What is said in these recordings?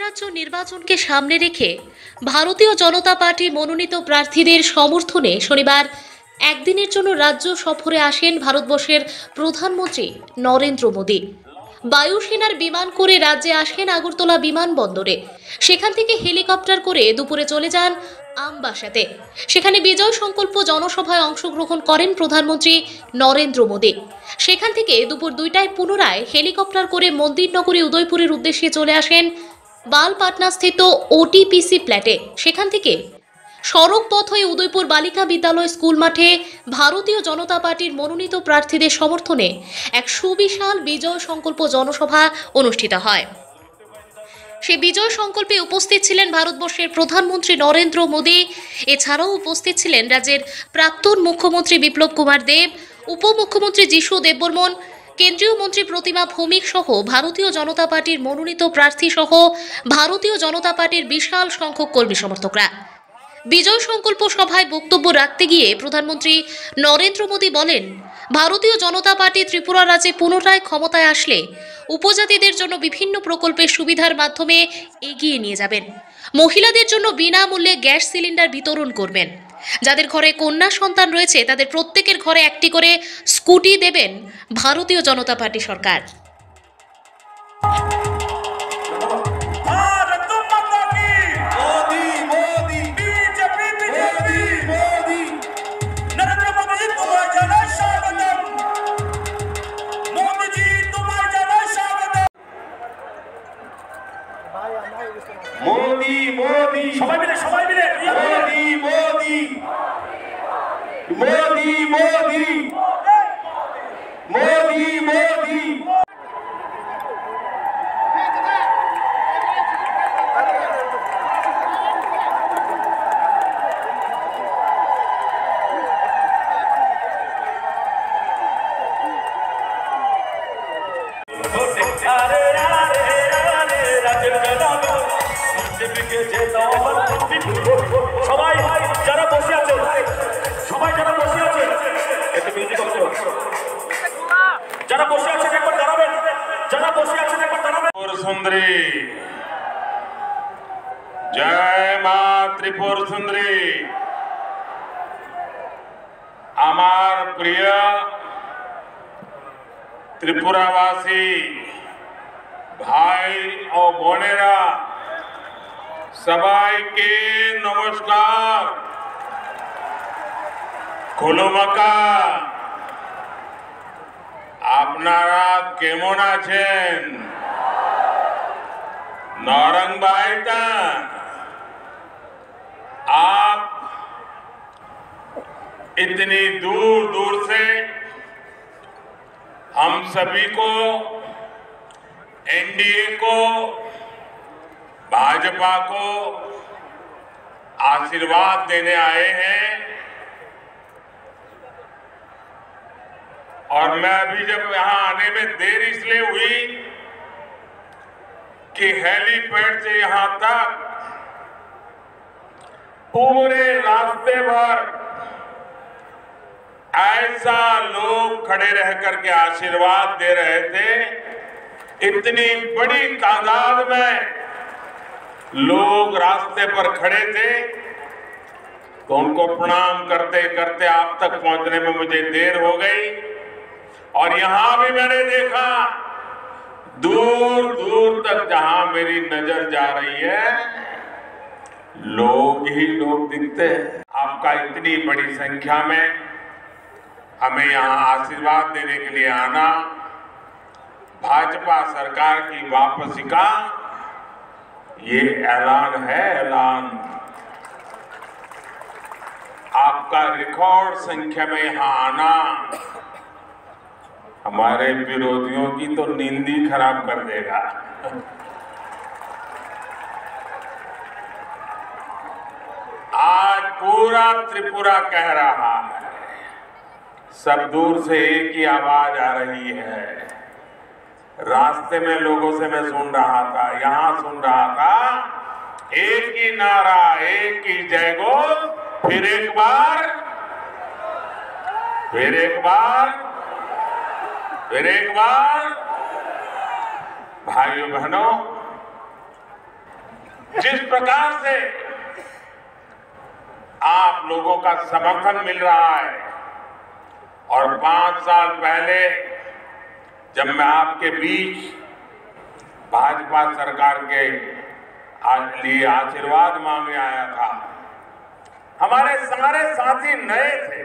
রাজ্য নির্বাচনকে সামনে রেখে ভারতীয় জনতা পার্টি মনোনীত প্রার্থীদের সমর্থনে শনিবার একদিনের জন্য রাজ্য সফরে আসেন ভারতবর্ষের প্রধানমন্ত্রী নরেন্দ্র মোদী। বায়ুসেনার বিমান করে রাজ্যে আসেন আগরতলা বিমানবন্দরে। সেখান থেকে হেলিকপ্টার করে দুপুরে চলে যান আমবাসাতে। সেখানে বিজয় সংকল্প জনসভায় অংশগ্রহণ করেন প্রধানমন্ত্রী নরেন্দ্র মোদী। সেখান থেকে দুপুর 2টায় পুনরায় হেলিকপ্টার করে মন্দিরনগরী উদয়পুরের উদ্দেশ্যে চলে আসেন বালপাটনাস্থিত ওটিপিসি ফ্ল্যাটে। সেখান থেকে সড়ক পথ হয়ে উদয়পুর বালিকা বিদ্যালয় স্কুল মাঠে ভারতীয় জনতা পার্টির মনোনীত প্রার্থীদের সমর্থনে এক সুবিশাল বিজয় সংকল্প জনসভা অনুষ্ঠিত হয়। সেই বিজয় সংকল্পে উপস্থিত ছিলেন ভারতবর্ষের প্রধানমন্ত্রী নরেন্দ্র মোদী। এছাড়াও উপস্থিত ছিলেন রাজ্যের প্রাক্তন মুখ্যমন্ত্রী বিপ্লব কুমার দেব, উপমুখ্যমন্ত্রী যিশু দেববর্মন, কেন্দ্রীয় মন্ত্রী প্রতিমা ভৌমিক সহ ভারতীয় জনতা পার্টির মনোনীত প্রার্থী সহ ভারতীয় জনতা পার্টির বিশাল সংখ্যক কর্মী সমর্থকরা। বিজয় সংকল্প সভায় বক্তব্য রাখতে গিয়ে প্রধানমন্ত্রী নরেন্দ্র মোদী বলেন, ভারতীয় জনতা পার্টি ত্রিপুরা রাজ্যে পুনরায় ক্ষমতায় আসলে উপজাতিদের জন্য বিভিন্ন প্রকল্পের সুবিধার মাধ্যমে এগিয়ে নিয়ে যাবেন। মহিলাদের জন্য বিনামূল্যে গ্যাস সিলিন্ডার বিতরণ করবেন। যাদের ঘরে কন্যা সন্তান রয়েছে তাদের প্রত্যেকের ঘরে একটি করে স্কুটি দেবেন ভারতীয় জনতা পার্টি সরকার। मोदी मोदी সবাই মিলে मोदी मोदी मोदी मोदी मोदी मोदी সবাই যারা বসে আছে একটু মিউজিক করতে যারা বসে আছেন একবার দাঁড়াবেন, সুন্দরী জয় মা ত্রিপুর সুন্দরী। আমার প্রিয় ত্রিপুরাবাসী ভাই ও বোনেরা, সবাইকে নমস্কার, খুলুমাকা। আপনারা কেমন আছেন? नौरंग भाईटा, आप इतनी दूर दूर से हम सभी को, एनडीए को, भाजपा को आशीर्वाद देने आए हैं। और मैं अभी जब यहां आने में देर इसलिए हुई कि हेलीपैड से यहां तक पूरे रास्ते भर ऐसा लोग खड़े रह करके आशीर्वाद दे रहे थे। इतनी बड़ी तादाद में लोग रास्ते पर खड़े थे तो उनको प्रणाम करते करते आप तक पहुंचने में मुझे देर हो गई। और यहां भी मैंने देखा दूर दूर तक जहां मेरी नजर जा रही है लोग ही लोग दिखते हैं। आपका इतनी बड़ी संख्या में हमें यहां आशीर्वाद देने के लिए आना, भाजपा सरकार की वापसी का ये ऐलान है। ऐलान आपका रिकॉर्ड संख्या में यहां आना हमारे विरोधियों की तो नींद ही खराब कर देगा। आज पूरा त्रिपुरा कह रहा है, सब दूर से एक ही आवाज आ रही है। रास्ते में लोगों से मैं सुन रहा था, यहां सुन रहा था, एक ही नारा, एक ही जयघोष, फिर एक बार, फिर एक बार, फिर एक बार। भाइयों बहनों, जिस प्रकार से आप लोगों का समर्थन मिल रहा है और 5 साल पहले जब मैं आपके बीच भाजपा सरकार के लिए आशीर्वाद मांगने आया था, हमारे सारे साथी नए थे,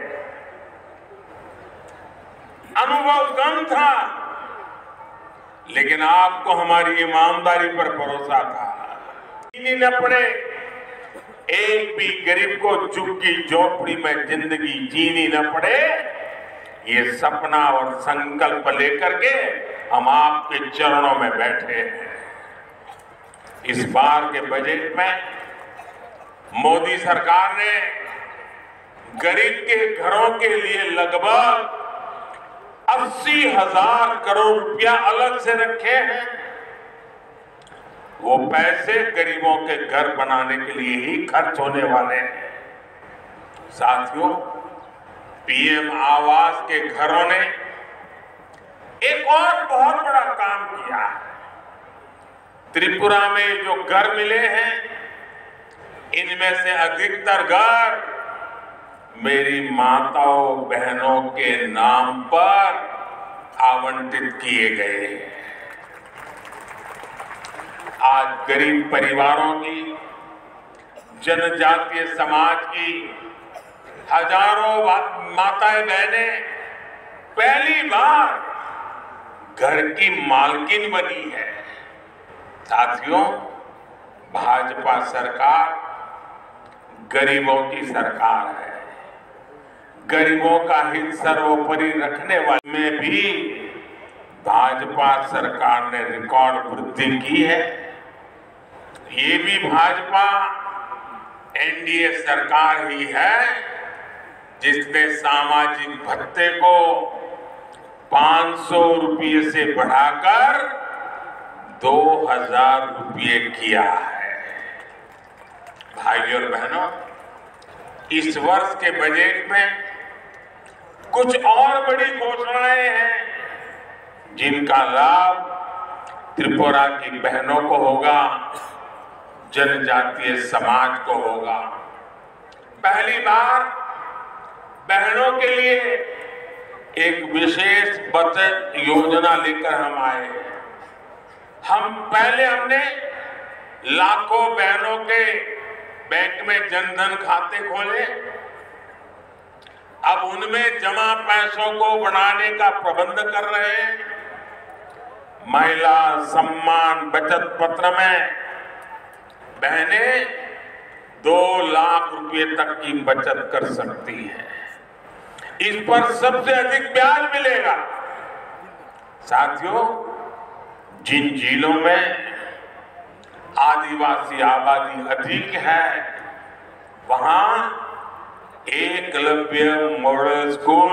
अनुभव कम था, लेकिन आपको हमारी ईमानदारी पर भरोसा था। जीनी न पड़े, एक भी गरीब को झुग्गी झोपड़ी में जिंदगी जीनी न पड़े, ये सपना और संकल्प लेकर के हम आपके चरणों में बैठे हैं। इस बार के बजट में मोदी सरकार ने गरीब के घरों के लिए लगभग 80,000 करोड़ रुपया अलग से रखे हैं। वो पैसे गरीबों के घर बनाने के लिए ही खर्च होने वाले हैं। साथियों, पीएम आवास के घरों ने एक और बहुत बड़ा काम किया है। त्रिपुरा में जो घर मिले हैं, इनमें से अधिकतर घर मेरी माताओं बहनों के नाम पर आवंटित किए गए हैं। आज गरीब परिवारों की, जनजातीय समाज की हजारों माताएं बहनें पहली बार घर की मालकिन बनी है। साथियों, भाजपा सरकार गरीबों की सरकार है। गरीबों का हित सर्वोपरि रखने वाले में भी भाजपा सरकार ने रिकॉर्ड वृद्धि की है। ये भी भाजपा एनडीए सरकार ही है जिसने सामाजिक भत्ते को 500 रुपये से बढ़ाकर 2,000 रुपये किया है। भाइयों और बहनों, इस वर्ष के बजट में कुछ और बड़ी घोषणाएं हैं जिनका लाभ त्रिपुरा की बहनों को होगा, जनजातीय समाज को होगा। पहली बार बहनों के लिए एक विशेष बचत योजना लेकर हम आए हैं। हमने लाखों बहनों के बैंक में जनधन खाते खोले। अब उनमें जमा पैसों को बढ़ाने का प्रबंध कर रहे हैं। महिला सम्मान बचत पत्र में बहनें 2 लाख रुपए तक की बचत कर सकती हैं। इस पर सबसे अधिक ब्याज मिलेगा। साथियों, जिन जिलों में आदिवासी आबादी अधिक है, वहां एकलव्य मॉडल स्कूल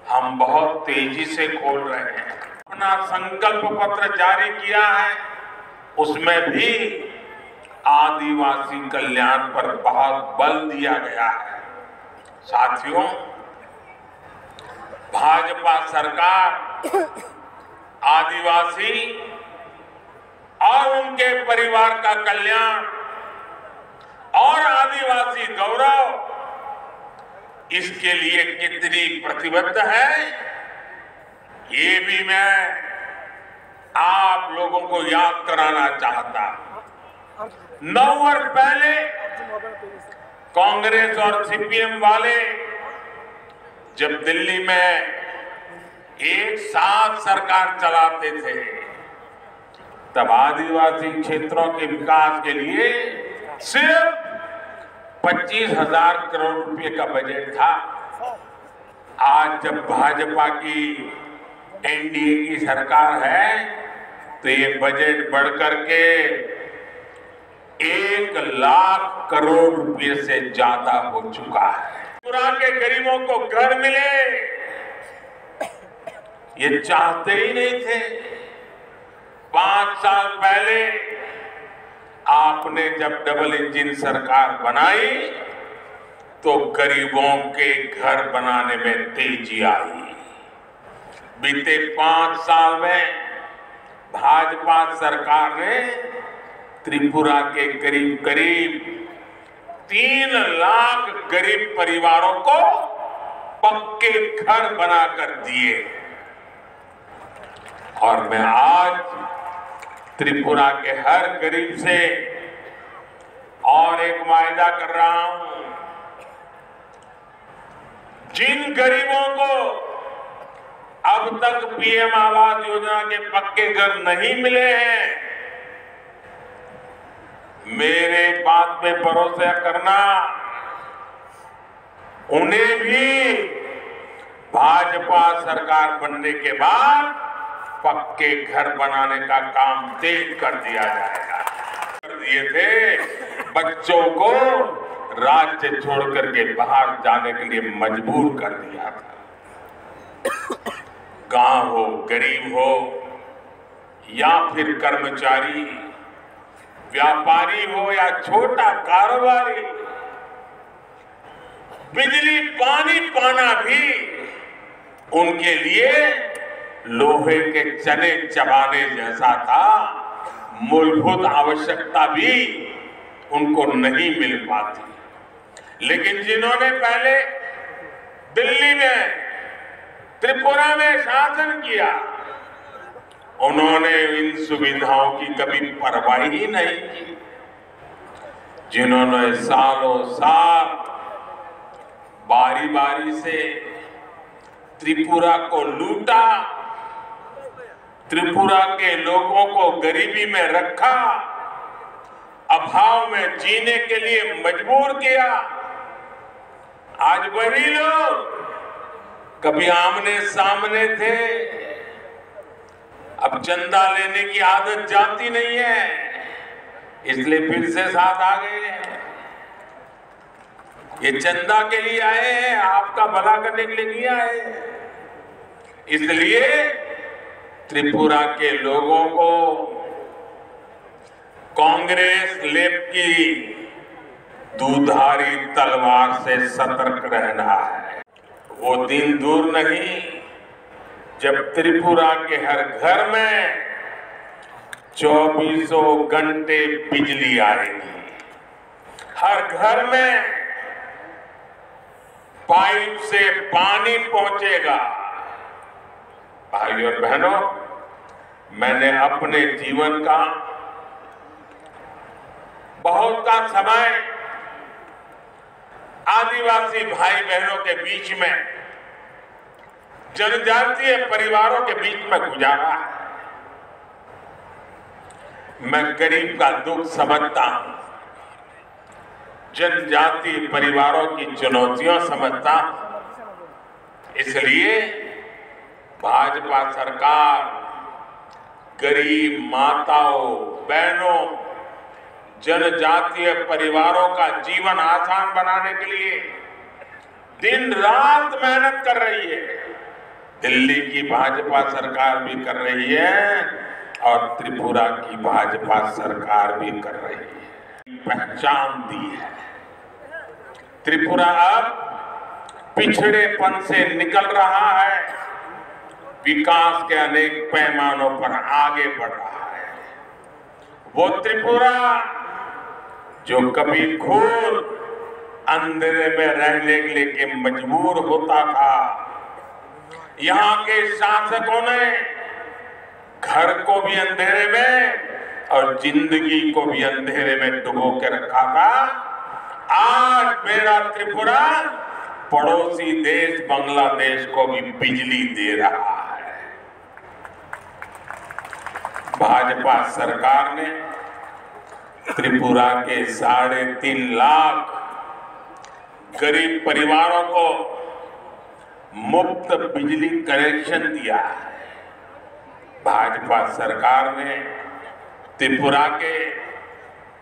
हम बहुत तेजी से खोल रहे हैं। अपना संकल्प पत्र जारी किया है, उसमें भी आदिवासी कल्याण पर बहुत बल दिया गया है। साथियों, भाजपा सरकार आदिवासी और उनके परिवार का कल्याण और आदिवासी गौरव, इसके लिए कितनी प्रतिबद्ध है, ये भी मैं आप लोगों को याद कराना चाहता हूं। 9 वर्ष पहले कांग्रेस और सीपीएम वाले जब दिल्ली में एक साथ सरकार चलाते थे, तब आदिवासी क्षेत्रों के विकास के लिए सिर्फ 25,000 करोड़ रुपए का बजट था। आज जब भाजपा की एनडीए की सरकार है, तो ये बजट बढ़कर के 1 लाख करोड़ रुपए से ज्यादा हो चुका है। त्रिपुरा के गरीबों को घर मिले, ये चाहते ही नहीं थे। 5 साल पहले आपने जब डबल इंजन सरकार बनाई, तो गरीबों के घर बनाने में तेजी आई। बीते 5 साल में भाजपा सरकार ने त्रिपुरा के करीब करीब 3 लाख गरीब परिवारों को पक्के घर बनाकर दिए। और मैं आज त्रिपुरा के हर गरीब से और एक वायदा कर रहा हूं, जिन गरीबों को अब तक पीएम आवास योजना के पक्के घर नहीं मिले हैं, मेरे बात पे भरोसा करना, उन्हें भी भाजपा सरकार बनने के बाद पक्के घर बनाने का काम तेज कर दिया जाएगा। कर दिए थे, बच्चों को राज्य छोड़कर के बाहर जाने के लिए मजबूर कर दिया था। गांव हो, गरीब हो या फिर कर्मचारी, व्यापारी हो या छोटा कारोबारी, बिजली पानी पाना भी उनके लिए लोहे के चने चबाने जैसा था। मूलभूत आवश्यकता भी उनको नहीं मिल पाती। लेकिन जिन्होंने पहले दिल्ली में, त्रिपुरा में शासन किया, उन्होंने इन सुविधाओं की कभी परवाह ही नहीं की। जिन्होंने सालों साल बारी बारी से त्रिपुरा को लूटा, त्रिपुरा के लोगों को गरीबी में रखा, अभाव में जीने के लिए मजबूर किया, आज वही लोग कभी आमने सामने थे, अब चंदा लेने की आदत जाती नहीं है, इसलिए फिर से साथ आ गए हैं। ये चंदा के लिए आए हैं, आपका भला करने के लिए नहीं आए। इसलिए त्रिपुरा के लोगों को कांग्रेस लेप की दुधारी तलवार से सतर्क रहना है। वो दिन दूर नहीं जब त्रिपुरा के हर घर में 24 घंटे बिजली आएगी, हर घर में पाइप से पानी पहुंचेगा। भाइयों और बहनों, मैंने अपने जीवन का बहुत का समय आदिवासी भाई बहनों के बीच में, जनजातीय परिवारों के बीच में गुजारा है। मैं गरीब का दुख समझता हूं, जनजातीय परिवारों की चुनौतियां समझता हूं। इसलिए भाजपा सरकार गरीब माताओं, बहनों, जनजातीय परिवारों का जीवन आसान बनाने के लिए दिन रात मेहनत कर रही है। दिल्ली की भाजपा सरकार भी कर रही है और त्रिपुरा की भाजपा सरकार भी कर रही है। पहचान दी है। त्रिपुरा अब पिछड़ेपन से निकल रहा है, विकास के अनेक पैमानों पर आगे बढ़ रहा है। वो त्रिपुरा जो कभी घोर अंधेरे में रहने के लिए मजबूर होता था, यहाँ के शासकों ने घर को भी अंधेरे में और जिंदगी को भी अंधेरे में डुबो के रखा था। आज मेरा त्रिपुरा पड़ोसी देश बांग्लादेश को भी बिजली दे रहा है। भाजपा सरकार ने त्रिपुरा के 3.5 लाख गरीब परिवारों को मुफ्त बिजली कनेक्शन दिया है। भाजपा सरकार ने त्रिपुरा के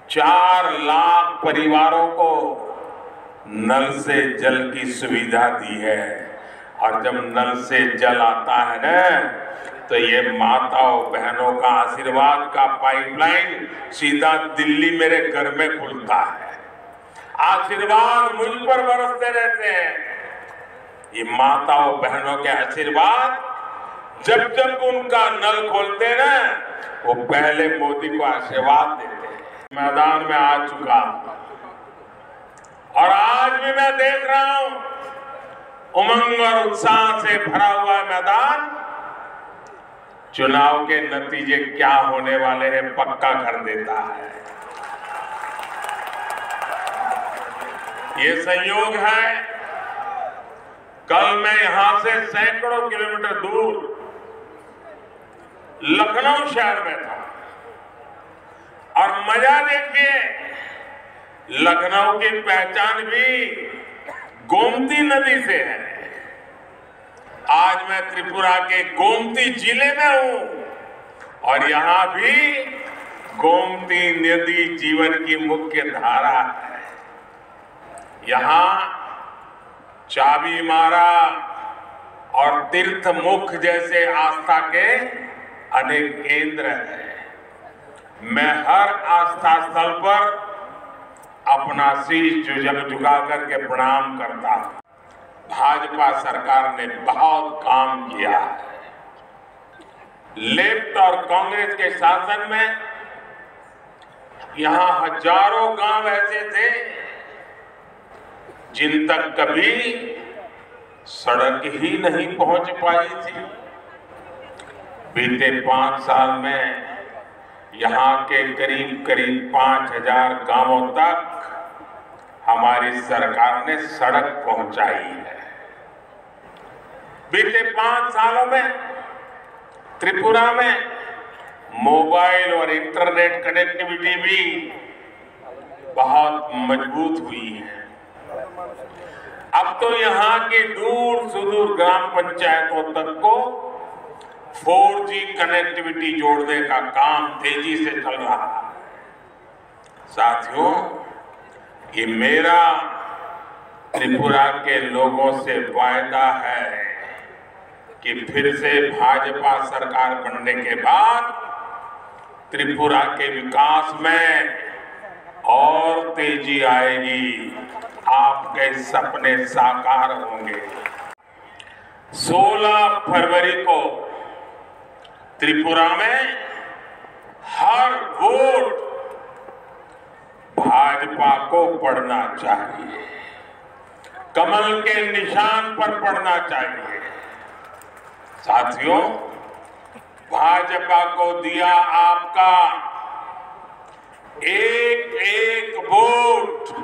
4 लाख परिवारों को नल से जल की सुविधा दी है। और जब नल से जल आता है ना, तो ये माताओं बहनों का आशीर्वाद का पाइपलाइन सीधा दिल्ली मेरे घर में खुलता है। आशीर्वाद मुझ पर बरसते रहते हैं। ये माताओं बहनों के आशीर्वाद जब जब उनका नल खोलते ना, वो पहले मोदी को आशीर्वाद देते हैं। मैदान में आ चुका और आज भी मैं देख रहा हूं उमंग और उत्साह से भरा हुआ मैदान चुनाव के नतीजे क्या होने वाले हैं पक्का कर देता है। ये संयोग है, कल मैं यहां से सैकड़ों किलोमीटर दूर लखनऊ शहर में था और मजा देखिए, लखनऊ की पहचान भी गोमती नदी से है। आज मैं त्रिपुरा के गोमती जिले में हूं और यहां भी गोमती नदी जीवन की मुख्य धारा है। यहां चाबी मारा और तीर्थ मुख जैसे आस्था के अनेक केंद्र हैं। मैं हर आस्था स्थल पर अपना शीश झुका करके प्रणाम करता हूं। भाजपा सरकार ने बहुत काम किया है। लेफ्ट और कांग्रेस के शासन में यहां हजारों गांव ऐसे थे जिन तक कभी सड़क ही नहीं पहुंच पाई थी। बीते 5 साल में यहां के करीब करीब 5000 गांवों तक हमारी सरकार ने सड़क पहुंचाई है। बीते 5 सालों में त्रिपुरा में मोबाइल और इंटरनेट कनेक्टिविटी भी बहुत मजबूत हुई है। अब तो यहां की दूर सुदूर ग्राम पंचायतों तक को 4G कनेक्टिविटी जोड़ने का काम तेजी से चल रहा है। साथियों, ये मेरा त्रिपुरा के लोगों से वायदा है कि फिर से भाजपा सरकार बनने के बाद त्रिपुरा के विकास में और तेजी आएगी, आपके सपने साकार होंगे। 16 फरवरी को त्रिपुरा में हर वोट भाजपा को पड़ना चाहिए, कमल के निशान पर पड़ना चाहिए। साथियों, भाजपा को दिया आपका एक एक वोट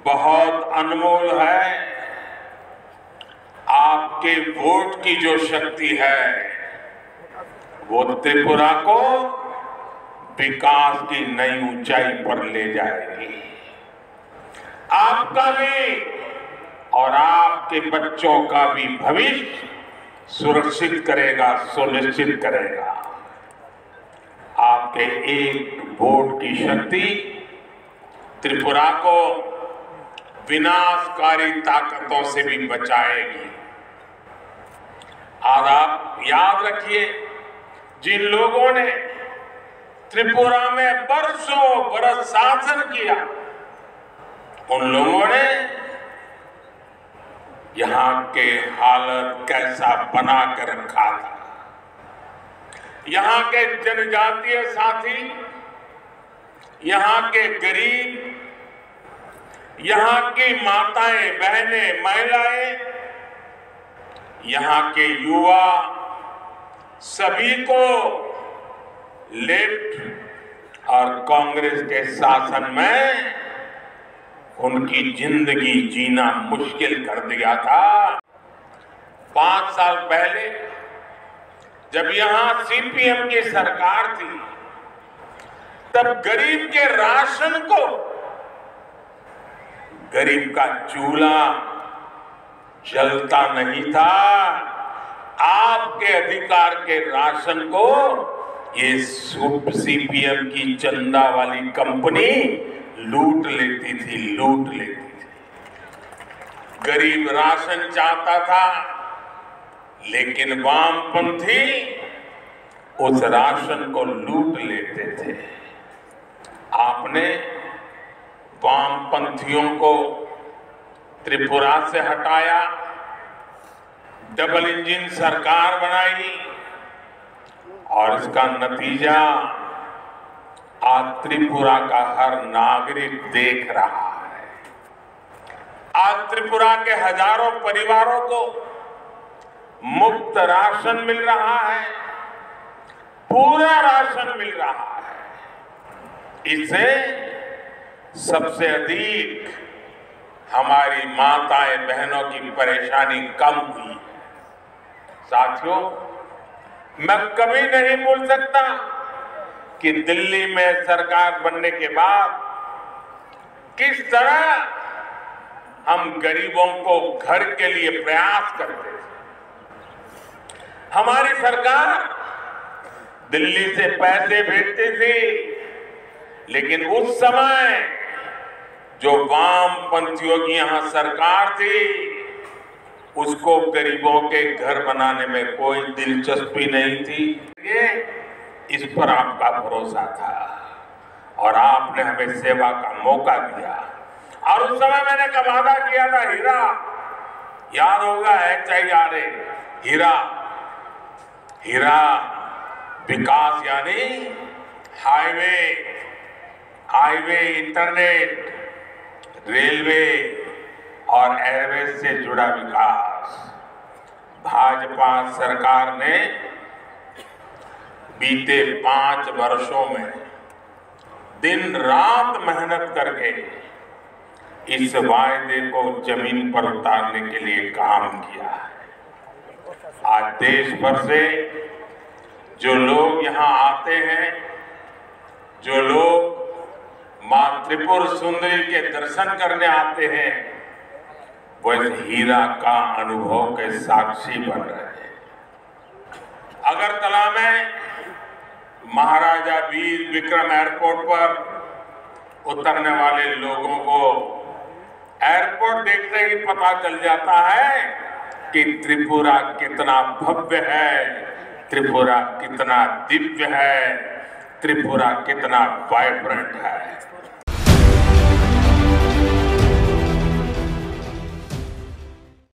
बहुत अनमोल है। आपके वोट की जो शक्ति है वो त्रिपुरा को विकास की नई ऊंचाई पर ले जाएगी। आपका भी और आपके बच्चों का भी भविष्य सुरक्षित करेगा, सुनिश्चित करेगा। आपके एक वोट की शक्ति त्रिपुरा को विनाशकारी ताकतों से भी बचाएगी। और आप याद रखिए, जिन लोगों ने त्रिपुरा में बरसों बरस शासन किया, उन लोगों ने यहां के हालत कैसा बना कर रखा था। यहां के जनजातीय साथी, यहां के गरीब, यहां की माताएं, बहनें, महिलाएं, यहां के युवा, सभी को लेफ्ट और कांग्रेस के शासन में उनकी जिंदगी जीना मुश्किल कर दिया था। 5 साल पहले जब यहां सीपीएम की सरकार थी, तब गरीब के राशन को, गरीब का चूल्हा जलता नहीं था। आपके अधिकार के राशन को ये सीपीएम की चंदा वाली कंपनी लूट लेती थी। गरीब राशन चाहता था, लेकिन वामपंथी उस राशन को लूट लेते थे। आपने वामपंथियों को त्रिपुरा से हटाया, डबल इंजन सरकार बनाई और इसका नतीजा आज त्रिपुरा का हर नागरिक देख रहा है। आज त्रिपुरा के हजारों परिवारों को मुफ्त राशन मिल रहा है, पूरा राशन मिल रहा है। इससे सबसे अधिक हमारी माताएं बहनों की परेशानी कम हुई है। साथियों, मैं कभी नहीं भूल सकता कि दिल्ली में सरकार बनने के बाद किस तरह हम गरीबों को घर के लिए प्रयास करते थे। हमारी सरकार दिल्ली से पैसे भेजती थी, लेकिन उस समय जो वामपंथियों की यहां सरकार थी, उसको गरीबों के घर बनाने में कोई दिलचस्पी नहीं थी। ये इस पर आपका भरोसा था और आपने हमें सेवा का मौका दिया। और उस समय मैंने का वादा किया था, हीरा याद होगा, HIRA, हीरा विकास यानी हाईवे, इंटरनेट, रेलवे और एयरवेज से जुड़ा विकास। भाजपा सरकार ने बीते 5 वर्षों में दिन रात मेहनत करके इस वायदे को जमीन पर उतारने के लिए काम किया है। आज देश भर से जो लोग यहाँ आते हैं, जो लोग मां त्रिपुर सुंदरी के दर्शन करने आते हैं, वो इस हीरा का अनुभव के साक्षी बन रहे हैं। अगरतला में महाराजा वीर विक्रम एयरपोर्ट पर उतरने वाले लोगों को एयरपोर्ट देखते ही पता चल जाता है कि त्रिपुरा कितना भव्य है, त्रिपुरा कितना दिव्य है, त्रिपुरा कितना वाइब्रेंट है।